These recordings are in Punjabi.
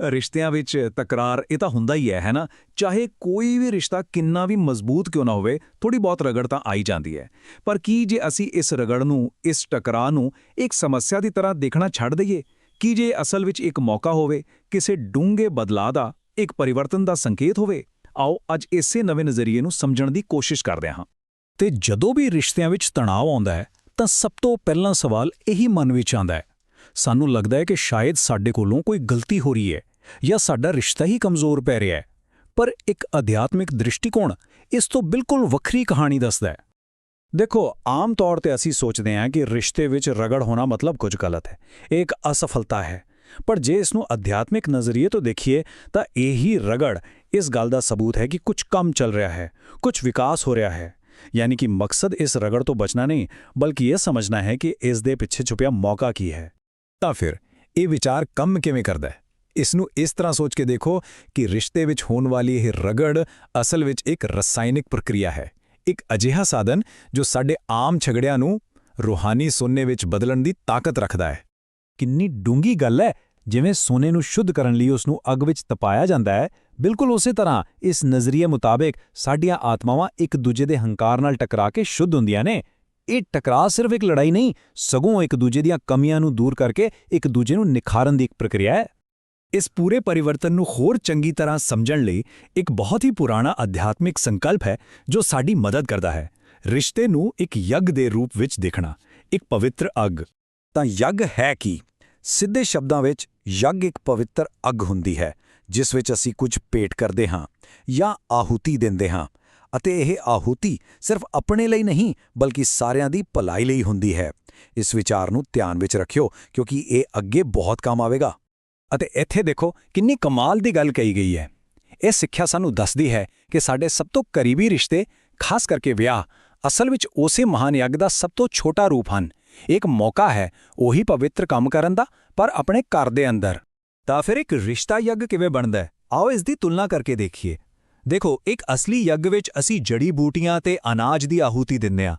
ਰਿਸ਼ਤਿਆਂ ਵਿੱਚ ਤਕਰਾਰ ਇਹ ਤਾਂ ਹੁੰਦਾ ਹੀ ਹੈ ਨਾ। ਚਾਹੇ ਕੋਈ ਵੀ ਰਿਸ਼ਤਾ ਕਿੰਨਾ ਵੀ ਮਜ਼ਬੂਤ ਕਿਉਂ ਨਾ ਹੋਵੇ, ਥੋੜੀ ਬਹੁਤ ਰਗੜ ਤਾਂ ਆਈ ਜਾਂਦੀ ਹੈ। ਪਰ ਕੀ ਜੇ ਅਸੀਂ ਇਸ ਰਗੜ ਨੂੰ, ਇਸ ਟਕਰਾਅ ਨੂੰ ਇੱਕ ਸਮੱਸਿਆ ਦੀ ਤਰ੍ਹਾਂ ਦੇਖਣਾ ਛੱਡ ਦਈਏ? ਕੀ ਜੇ ਅਸਲ ਵਿੱਚ ਇੱਕ ਮੌਕਾ ਹੋਵੇ, ਕਿਸੇ ਡੂੰਘੇ ਬਦਲਾਅ ਦਾ, ਇੱਕ ਪਰਿਵਰਤਨ ਦਾ ਸੰਕੇਤ ਹੋਵੇ? ਆਓ ਅੱਜ ਇਸੇ ਨਵੇਂ ਨਜ਼ਰੀਏ ਨੂੰ ਸਮਝਣ ਦੀ ਕੋਸ਼ਿਸ਼ ਕਰਦੇ ਹਾਂ। ਤੇ ਜਦੋਂ ਵੀ ਰਿਸ਼ਤਿਆਂ ਵਿੱਚ ਤਣਾਅ ਆਉਂਦਾ ਹੈ ਤਾਂ ਸਭ ਤੋਂ ਪਹਿਲਾਂ ਸਵਾਲ ਇਹੀ ਮਨ ਵਿੱਚ ਆਉਂਦਾ ਹੈ। ਸਾਨੂੰ ਲੱਗਦਾ ਹੈ ਕਿ ਸ਼ਾਇਦ ਸਾਡੇ ਕੋਲੋਂ ਕੋਈ ਗਲਤੀ ਹੋ ਰਹੀ ਹੈ ਜਾਂ ਸਾਡਾ ਰਿਸ਼ਤਾ ਹੀ ਕਮਜ਼ੋਰ ਪੈ ਰਿਹਾ ਹੈ। ਪਰ ਇੱਕ ਅਧਿਆਤਮਿਕ ਦ੍ਰਿਸ਼ਟੀਕੋਣ ਇਸ ਤੋਂ ਬਿਲਕੁਲ ਵੱਖਰੀ ਕਹਾਣੀ ਦੱਸਦਾ ਹੈ। ਦੇਖੋ, ਆਮ ਤੌਰ ਤੇ ਅਸੀਂ ਸੋਚਦੇ ਹਾਂ ਕਿ ਰਿਸ਼ਤੇ ਵਿੱਚ ਰਗੜ ਹੋਣਾ ਮਤਲਬ ਕੁਝ ਗਲਤ ਹੈ, ਇਹ ਇੱਕ ਅਸਫਲਤਾ ਹੈ। ਪਰ ਜੇ ਇਸ ਨੂੰ ਅਧਿਆਤਮਿਕ ਨਜ਼ਰੀਏ ਤੋਂ ਦੇਖੀਏ ਤਾਂ ਇਹੀ ਰਗੜ ਇਸ ਗੱਲ ਦਾ ਸਬੂਤ ਹੈ ਕਿ ਕੁਝ ਕੰਮ ਚੱਲ ਰਿਹਾ ਹੈ, ਕੁਝ ਵਿਕਾਸ ਹੋ ਰਿਹਾ ਹੈ। ਯਾਨੀ ਕਿ ਮਕਸਦ ਇਸ ਰਗੜ ਤੋਂ ਬਚਣਾ ਨਹੀਂ, ਬਲਕਿ ਇਹ ਸਮਝਣਾ ਹੈ ਕਿ ਇਸ ਦੇ ਪਿੱਛੇ ਛੁਪਿਆ ਮੌਕਾ ਕੀ ਹੈ। ਤਾਂ ਫਿਰ ਇਹ ਵਿਚਾਰ ਕੰਮ ਕਿਵੇਂ ਕਰਦਾ ਹੈ? ਇਸ ਨੂੰ ਇਸ ਤਰ੍ਹਾਂ ਸੋਚ ਕੇ ਦੇਖੋ ਕਿ ਰਿਸ਼ਤੇ ਵਿੱਚ ਹੋਣ ਵਾਲੀ ਇਹ ਰਗੜ ਅਸਲ ਵਿੱਚ ਇੱਕ ਰਸਾਇਣਿਕ ਪ੍ਰਕਿਰਿਆ ਹੈ, ਇੱਕ ਅਜਿਹਾ ਸਾਧਨ ਜੋ ਸਾਡੇ ਆਮ ਝਗੜਿਆਂ ਨੂੰ ਰੂਹਾਨੀ ਸੋਨੇ ਵਿੱਚ ਬਦਲਣ ਦੀ ਤਾਕਤ ਰੱਖਦਾ ਹੈ। ਕਿੰਨੀ ਡੂੰਘੀ ਗੱਲ ਹੈ! ਜਿਵੇਂ ਸੋਨੇ ਨੂੰ ਸ਼ੁੱਧ ਕਰਨ ਲਈ ਉਸ ਨੂੰ ਅੱਗ ਵਿੱਚ ਤਪਾਇਆ ਜਾਂਦਾ ਹੈ, ਬਿਲਕੁਲ ਉਸੇ ਤਰ੍ਹਾਂ ਇਸ ਨਜ਼ਰੀਏ ਮੁਤਾਬਕ ਸਾਡੀਆਂ ਆਤਮਾਵਾਂ ਇੱਕ ਦੂਜੇ ਦੇ ਹੰਕਾਰ ਨਾਲ ਟਕਰਾ ਕੇ ਸ਼ੁੱਧ ਹੁੰਦੀਆਂ ਨੇ। ਇਹ ਟਕਰਾਅ ਸਿਰਫ ਇੱਕ ਲੜਾਈ ਨਹੀਂ, ਸਗੋਂ ਇੱਕ ਦੂਜੇ ਦੀਆਂ ਕਮੀਆਂ ਨੂੰ ਦੂਰ ਕਰਕੇ ਇੱਕ ਦੂਜੇ ਨੂੰ ਨਿਖਾਰਨ ਦੀ ਇੱਕ ਪ੍ਰਕਿਰਿਆ ਹੈ। ਇਸ ਪੂਰੇ ਪਰਿਵਰਤਨ ਨੂੰ ਹੋਰ ਚੰਗੀ ਤਰ੍ਹਾਂ ਸਮਝਣ ਲਈ ਇੱਕ ਬਹੁਤ ਹੀ ਪੁਰਾਣਾ ਅਧਿਆਤਮਿਕ ਸੰਕਲਪ ਹੈ ਜੋ ਸਾਡੀ ਮਦਦ ਕਰਦਾ ਹੈ। ਰਿਸ਼ਤੇ ਨੂੰ ਇੱਕ ਯੱਗ ਦੇ ਰੂਪ ਵਿੱਚ ਦੇਖਣਾ, ਇੱਕ ਪਵਿੱਤਰ ਅੱਗ। ਤਾਂ ਯੱਗ ਹੈ ਕੀ? ਸਿੱਧੇ ਸ਼ਬਦਾਂ ਵਿੱਚ ਯੱਗ ਇੱਕ ਪਵਿੱਤਰ ਅੱਗ ਹੁੰਦੀ ਹੈ ਜਿਸ ਵਿੱਚ ਅਸੀਂ ਕੁਝ ਭੇਟ ਕਰਦੇ ਹਾਂ ਜਾਂ ਆਹੂਤੀ ਦਿੰਦੇ ਹਾਂ, ਅਤੇ ਇਹ ਆਹੂਤੀ ਸਿਰਫ ਆਪਣੇ ਲਈ ਨਹੀਂ ਬਲਕਿ ਸਾਰਿਆਂ ਦੀ ਭਲਾਈ ਲਈ ਹੁੰਦੀ ਹੈ। ਇਸ ਵਿਚਾਰ ਨੂੰ ਧਿਆਨ ਵਿੱਚ ਰੱਖਿਓ ਕਿਉਂਕਿ ਇਹ ਅੱਗੇ ਬਹੁਤ ਕੰਮ ਆਵੇਗਾ। ਅਤੇ ਇੱਥੇ ਦੇਖੋ ਕਿੰਨੀ ਕਮਾਲ ਦੀ ਗੱਲ ਕਹੀ ਗਈ ਹੈ। ਇਹ ਸਿੱਖਿਆ ਸਾਨੂੰ ਦੱਸਦੀ ਹੈ ਕਿ ਸਾਡੇ ਸਭ ਤੋਂ ਕਰੀਬੀ ਰਿਸ਼ਤੇ, ਖਾਸ ਕਰਕੇ ਵਿਆਹ, ਅਸਲ ਵਿੱਚ ਉਸੇ ਮਹਾਨ ਯੱਗ ਦਾ ਸਭ ਤੋਂ ਛੋਟਾ ਰੂਪ ਹਨ। ਇੱਕ ਮੌਕਾ ਹੈ ਉਹੀ ਪਵਿੱਤਰ ਕੰਮ ਕਰਨ ਦਾ, ਪਰ ਆਪਣੇ ਘਰ ਦੇ ਅੰਦਰ। ਤਾਂ ਫਿਰ ਇੱਕ ਰਿਸ਼ਤਾ ਯੱਗ ਕਿਵੇਂ ਬਣਦਾ ਹੈ? ਆਓ ਇਸ ਦੀ ਤੁਲਨਾ ਕਰਕੇ ਦੇਖੀਏ। ਦੇਖੋ, ਇੱਕ ਅਸਲੀ ਯੱਗ ਵਿੱਚ ਅਸੀਂ ਜੜੀ ਬੂਟੀਆਂ ਤੇ ਅਨਾਜ ਦੀ ਆਹੂਤੀ ਦਿੰਦੇ ਹਾਂ,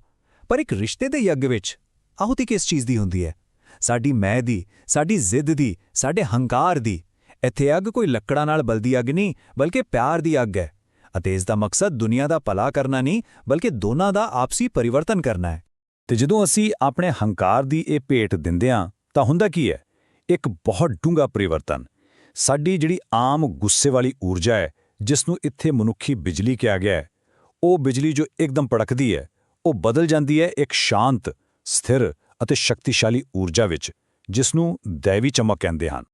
ਪਰ ਇੱਕ ਰਿਸ਼ਤੇ ਦੇ ਯੱਗ ਵਿੱਚ ਆਹੂਤੀ ਕਿਸ ਚੀਜ਼ ਦੀ ਹੁੰਦੀ ਹੈ? ਸਾਡੀ ਮੈਂ ਦੀ, ਸਾਡੀ ਜ਼ਿੱਦ ਦੀ, ਸਾਡੇ ਹੰਕਾਰ ਦੀ। ਇੱਥੇ ਅੱਗ ਕੋਈ ਲੱਕੜਾਂ ਨਾਲ ਬਲਦੀ ਅੱਗ ਨਹੀਂ, ਬਲਕਿ ਪਿਆਰ ਦੀ ਅੱਗ ਹੈ। ਅਤੇ ਇਸ ਦਾ ਮਕਸਦ ਦੁਨੀਆ ਦਾ ਭਲਾ ਕਰਨਾ ਨਹੀਂ, ਬਲਕਿ ਦੋਨਾਂ ਦਾ ਆਪਸੀ ਪਰਿਵਰਤਨ ਕਰਨਾ ਹੈ। ਤੇ ਜਦੋਂ ਅਸੀਂ ਆਪਣੇ ਹੰਕਾਰ ਦੀ ਇਹ ਭੇਟ ਦਿੰਦੇ ਹਾਂ ਤਾਂ ਹੁੰਦਾ ਕੀ ਹੈ? ਇੱਕ ਬਹੁਤ ਡੂੰਘਾ ਪਰਿਵਰਤਨ। ਸਾਡੀ ਜਿਹੜੀ ਆਮ ਗੁੱਸੇ ਵਾਲੀ ਊਰਜਾ ਹੈ, ਜਿਸ ਨੂੰ ਇੱਥੇ ਮਨੁੱਖੀ ਬਿਜਲੀ ਕਿਹਾ ਗਿਆ ਹੈ, ਉਹ ਬਿਜਲੀ ਜੋ ਇੱਕਦਮ ਭੜਕਦੀ ਹੈ, ਉਹ ਬਦਲ ਜਾਂਦੀ ਹੈ ਇੱਕ ਸ਼ਾਂਤ, ਸਥਿਰ ਅਤੇ ਸ਼ਕਤੀਸ਼ਾਲੀ ਊਰਜਾ ਵਿੱਚ, ਜਿਸ ਨੂੰ ਦੈਵੀ ਚਮਕ ਕਹਿੰਦੇ ਹਨ।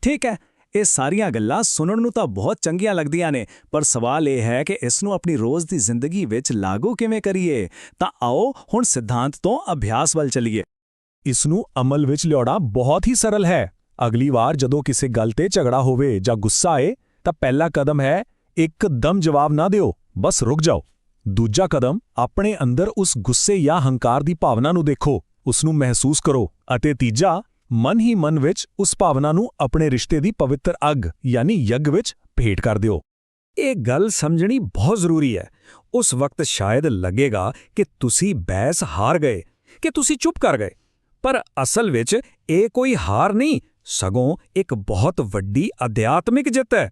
ਠੀਕ ਹੈ, ਇਹ ਸਾਰੀਆਂ ਗੱਲਾਂ ਸੁਣਨ ਨੂੰ ਤਾਂ ਬਹੁਤ ਚੰਗੀਆਂ ਲੱਗਦੀਆਂ ਨੇ, ਪਰ ਸਵਾਲ ਇਹ ਹੈ ਕਿ ਇਸ ਨੂੰ ਆਪਣੀ ਰੋਜ਼ ਦੀ ਜ਼ਿੰਦਗੀ ਵਿੱਚ ਲਾਗੂ ਕਿਵੇਂ ਕਰੀਏ? ਤਾਂ ਆਓ ਹੁਣ ਸਿਧਾਂਤ ਤੋਂ ਅਭਿਆਸ ਵੱਲ ਚੱਲੀਏ। ਇਸ ਨੂੰ ਅਮਲ ਵਿੱਚ ਲਿਆਉਣਾ ਬਹੁਤ ਹੀ ਸਰਲ ਹੈ। ਅਗਲੀ ਵਾਰ ਜਦੋਂ ਕਿਸੇ ਗੱਲ ਤੇ ਝਗੜਾ ਹੋਵੇ ਜਾਂ ਗੁੱਸਾ ਆਏ ਤਾਂ ਪਹਿਲਾ ਕਦਮ ਹੈ ਇੱਕਦਮ ਜਵਾਬ ਨਾ ਦਿਓ, ਬਸ ਰੁਕ ਜਾਓ। ਦੂਜਾ ਕਦਮ, ਆਪਣੇ ਅੰਦਰ ਉਸ ਗੁੱਸੇ ਜਾਂ ਹੰਕਾਰ ਦੀ ਭਾਵਨਾ ਨੂੰ ਦੇਖੋ, ਉਸ ਨੂੰ ਮਹਿਸੂਸ ਕਰੋ। ਅਤੇ ਤੀਜਾ, ਮਨ ਹੀ ਮਨ ਵਿੱਚ ਉਸ ਭਾਵਨਾ ਨੂੰ ਆਪਣੇ ਰਿਸ਼ਤੇ ਦੀ ਪਵਿੱਤਰ ਅੱਗ ਯਾਨੀ ਯੱਗ ਵਿੱਚ ਭੇਟ ਕਰ ਦਿਓ। ਇਹ ਗੱਲ ਸਮਝਣੀ ਬਹੁਤ ਜ਼ਰੂਰੀ ਹੈ। ਉਸ ਵਕਤ ਸ਼ਾਇਦ ਲੱਗੇਗਾ ਕਿ ਤੁਸੀਂ ਬਹਿਸ ਹਾਰ ਗਏ, ਕਿ ਤੁਸੀਂ ਚੁੱਪ ਕਰ ਗਏ, ਪਰ ਅਸਲ ਵਿੱਚ ਇਹ ਕੋਈ ਹਾਰ ਨਹੀਂ, ਸਗੋਂ ਇੱਕ ਬਹੁਤ ਵੱਡੀ ਅਧਿਆਤਮਿਕ ਜਿੱਤ ਹੈ।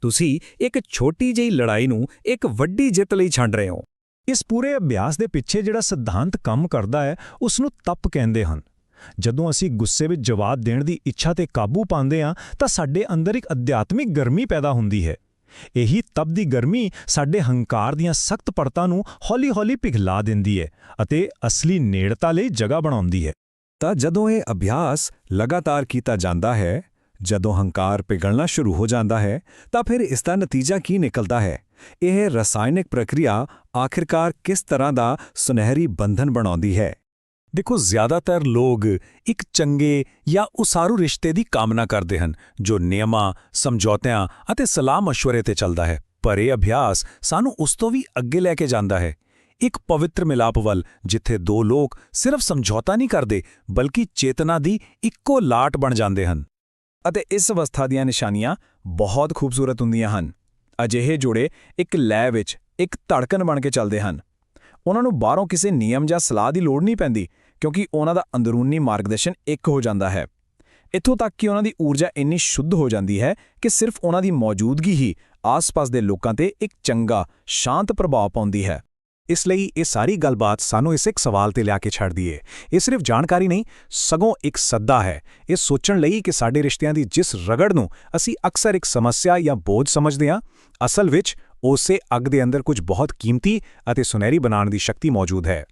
ਤੁਸੀਂ ਇੱਕ ਛੋਟੀ ਜਿਹੀ ਲੜਾਈ ਨੂੰ ਇੱਕ ਵੱਡੀ ਜਿੱਤ ਲਈ ਛੱਡ ਰਹੇ ਹੋ। ਇਸ ਪੂਰੇ ਅਭਿਆਸ ਦੇ ਪਿੱਛੇ ਜਿਹੜਾ ਸਿਧਾਂਤ ਕੰਮ ਕਰਦਾ ਹੈ, ਉਸ ਨੂੰ ਤਪ ਕਹਿੰਦੇ ਹਨ। ਜਦੋਂ ਅਸੀਂ ਗੁੱਸੇ ਵਿੱਚ ਜਵਾਬ ਦੇਣ ਦੀ ਇੱਛਾ ਤੇ ਕਾਬੂ ਪਾਉਂਦੇ ਹਾਂ ਤਾਂ ਸਾਡੇ ਅੰਦਰ ਇੱਕ ਅਧਿਆਤਮਿਕ ਗਰਮੀ ਪੈਦਾ ਹੁੰਦੀ ਹੈ। ਇਹੀ ਤਪ ਦੀ ਗਰਮੀ ਸਾਡੇ ਹੰਕਾਰ ਦੀਆਂ ਸਖਤ ਪਰਤਾਂ ਨੂੰ ਹੌਲੀ-ਹੌਲੀ ਪਿਘਲਾ ਦਿੰਦੀ ਹੈ ਅਤੇ ਅਸਲੀ ਨੇੜਤਾ ਲਈ ਜਗ੍ਹਾ ਬਣਾਉਂਦੀ ਹੈ। ਤਾਂ ਜਦੋਂ ਇਹ ਅਭਿਆਸ ਲਗਾਤਾਰ ਕੀਤਾ ਜਾਂਦਾ ਹੈ, ਜਦੋਂ ਹੰਕਾਰ ਪਿਘਲਣਾ ਸ਼ੁਰੂ ਹੋ ਜਾਂਦਾ ਹੈ, ਤਾਂ ਫਿਰ ਇਸ ਦਾ ਨਤੀਜਾ ਕੀ ਨਿਕਲਦਾ ਹੈ? ਇਹ ਰਸਾਇਣਿਕ ਪ੍ਰਕਿਰਿਆ ਆਖਿਰਕਾਰ ਕਿਸ ਤਰ੍ਹਾਂ ਦਾ ਸੁਨਹਿਰੀ ਬੰਧਨ ਬਣਾਉਂਦੀ ਹੈ? ਦੇਖੋ, ਜ਼ਿਆਦਾਤਰ ਲੋਕ ਇੱਕ ਚੰਗੇ ਜਾਂ ਉਸਾਰੂ ਰਿਸ਼ਤੇ ਦੀ ਕਾਮਨਾ ਕਰਦੇ ਹਨ ਜੋ ਨਿਯਮਾਂ, ਸਮਝੌਤਿਆਂ ਅਤੇ ਸਲਾਹ-ਮਸ਼ਵਰੇ ਤੇ ਚੱਲਦਾ ਹੈ। ਪਰ ਇਹ ਅਭਿਆਸ ਸਾਨੂੰ ਉਸ ਤੋਂ ਵੀ ਅੱਗੇ ਲੈ ਕੇ ਜਾਂਦਾ ਹੈ, ਇੱਕ ਪਵਿੱਤਰ ਮਿਲਾਪ ਵੱਲ, ਜਿੱਥੇ ਦੋ ਲੋਕ ਸਿਰਫ ਸਮਝੌਤਾ ਨਹੀਂ ਕਰਦੇ ਬਲਕਿ ਚੇਤਨਾ ਦੀ ਇੱਕੋ ਲਾਟ ਬਣ ਜਾਂਦੇ ਹਨ। ਅਤੇ ਇਸ ਅਵਸਥਾ ਦੀਆਂ ਨਿਸ਼ਾਨੀਆਂ ਬਹੁਤ ਖੂਬਸੂਰਤ ਹੁੰਦੀਆਂ ਹਨ। ਅਜਿਹੇ ਜੋੜੇ ਇੱਕ ਲੈਅ ਵਿੱਚ, ਇੱਕ ਧੜਕਣ ਬਣ ਕੇ ਚੱਲਦੇ ਹਨ। ਉਹਨਾਂ ਨੂੰ ਬਾਹਰੋਂ ਕਿਸੇ ਨਿਯਮ ਜਾਂ ਸਲਾਹ ਦੀ ਲੋੜ ਨਹੀਂ ਪੈਂਦੀ, ਕਿਉਂਕਿ ਉਹਨਾਂ ਦਾ ਅੰਦਰੂਨੀ ਮਾਰਗਦਰਸ਼ਨ ਇੱਕ ਹੋ ਜਾਂਦਾ ਹੈ। ਇੱਥੋਂ ਤੱਕ ਕਿ ਉਹਨਾਂ ਦੀ ਊਰਜਾ ਇੰਨੀ ਸ਼ੁੱਧ ਹੋ ਜਾਂਦੀ ਹੈ ਕਿ ਸਿਰਫ ਉਹਨਾਂ ਦੀ ਮੌਜੂਦਗੀ ਹੀ ਆਸ-ਪਾਸ ਦੇ ਲੋਕਾਂ ਤੇ ਇੱਕ ਚੰਗਾ, ਸ਼ਾਂਤ ਪ੍ਰਭਾਵ ਪਾਉਂਦੀ ਹੈ। ਇਸ ਲਈ ਇਹ ਸਾਰੀ ਗੱਲਬਾਤ ਸਾਨੂੰ ਇਸ ਇੱਕ ਸਵਾਲ ਤੇ ਲਿਆ ਕੇ ਛੱਡਦੀ ਏ। ਇਹ ਸਿਰਫ ਜਾਣਕਾਰੀ ਨਹੀਂ, ਸਗੋਂ ਇੱਕ ਸੱਦਾ ਹੈ ਇਹ ਸੋਚਣ ਲਈ ਕਿ ਸਾਡੇ ਰਿਸ਼ਤਿਆਂ ਦੀ ਜਿਸ ਰਗੜ ਨੂੰ ਅਸੀਂ ਅਕਸਰ ਇੱਕ ਸਮੱਸਿਆ ਜਾਂ ਬੋਝ ਸਮਝਦੇ ਹਾਂ, ਅਸਲ ਵਿੱਚ ਉਸੇ ਅੱਗ ਦੇ ਅੰਦਰ ਕੁਝ ਬਹੁਤ ਕੀਮਤੀ ਅਤੇ ਸੁਨਹਿਰੀ ਬਣਾਉਣ ਦੀ ਸ਼ਕਤੀ ਮੌਜੂਦ ਹੈ।